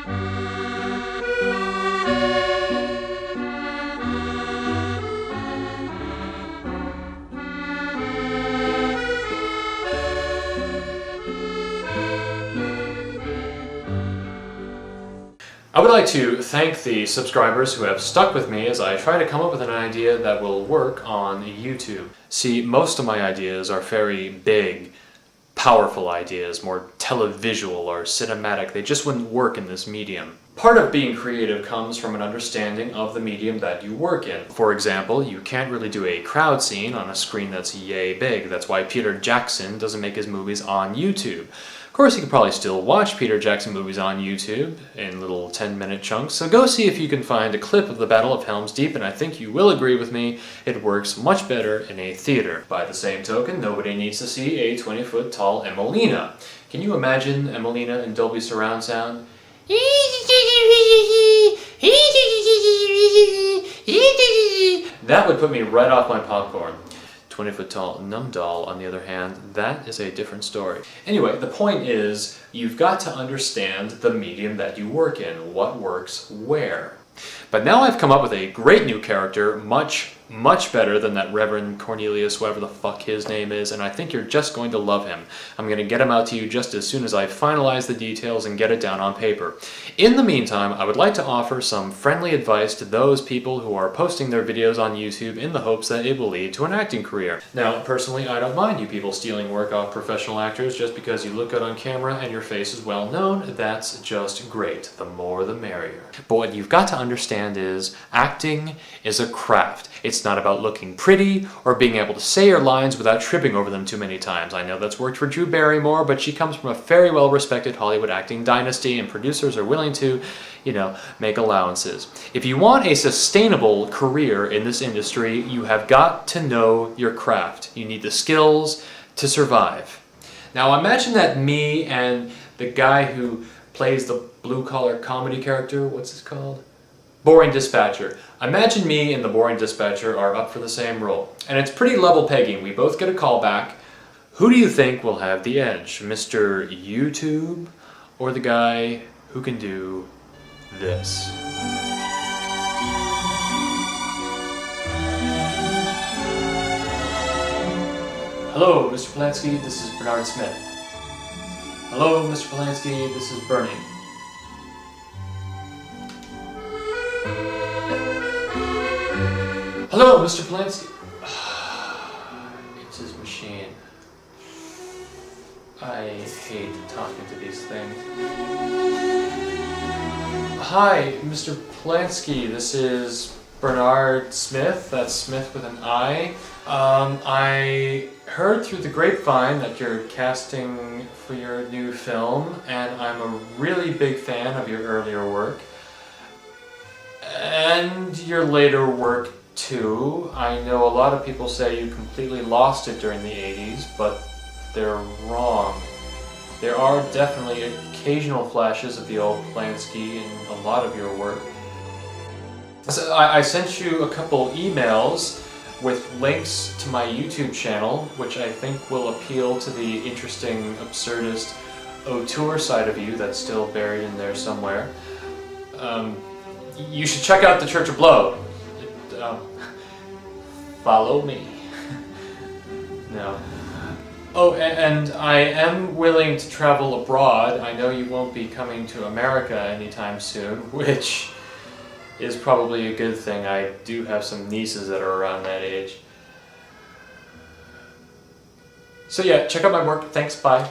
I would like to thank the subscribers who have stuck with me as I try to come up with an idea that will work on YouTube. See, most of my ideas are very big, powerful ideas, more televisual or cinematic. They just wouldn't work in this medium. Part of being creative comes from an understanding of the medium that you work in. For example, you can't really do a crowd scene on a screen that's yay big. That's why Peter Jackson doesn't make his movies on YouTube. Of course, you can probably still watch Peter Jackson movies on YouTube in little 10-minute chunks, so go see if you can find a clip of the Battle of Helm's Deep, and I think you will agree with me, it works much better in a theater. By the same token, nobody needs to see a 20-foot tall Emelina. Can you imagine Emelina in Dolby Surround sound? That would put me right off my popcorn. 20-foot tall Numdoll, on the other hand, that is a different story. Anyway, the point is, you've got to understand the medium that you work in, what works where. But now I've come up with a great new character, much better than that Reverend Cornelius, whatever the fuck his name is, and I think you're just going to love him. I'm going to get him out to you just as soon as I finalize the details and get it down on paper. In the meantime, I would like to offer some friendly advice to those people who are posting their videos on YouTube in the hopes that it will lead to an acting career. Now, personally, I don't mind you people stealing work off professional actors just because you look good on camera and your face is well known. That's just great. The more the merrier. But what you've got to understand is acting is a craft. It's not about looking pretty or being able to say your lines without tripping over them too many times. I know that's worked for Drew Barrymore, but she comes from a very well-respected Hollywood acting dynasty, and producers are willing to, make allowances. If you want a sustainable career in this industry, you have got to know your craft. You need the skills to survive. Now imagine that me and the guy who plays the blue-collar comedy character, what's this called? Boring Dispatcher. Imagine me and the Boring Dispatcher are up for the same role. And it's pretty level pegging. We both get a call back. Who do you think will have the edge? Mr. YouTube or the guy who can do this? Hello, Mr. Polanski. This is Bernard Smith. Hello, Mr. Polanski. This is Bernie. Hello, Mr. Polanski. It's his machine. I hate talking to these things. Hi, Mr. Polanski. This is Bernard Smith. That's Smith with an I. I heard through the grapevine that you're casting for your new film, and I'm a really big fan of your earlier work. And your later work too. I know a lot of people say you completely lost it during the 80s, but they're wrong. There are definitely occasional flashes of the old Polanski in a lot of your work. So I sent you a couple emails with links to my YouTube channel, which I think will appeal to the interesting, absurdist auteur side of you that's still buried in there somewhere. You should check out the Church of Blow. Follow me. No. Oh, and I am willing to travel abroad. I know you won't be coming to America anytime soon, which is probably a good thing. I do have some nieces that are around that age. So yeah, check out my work. Thanks, bye.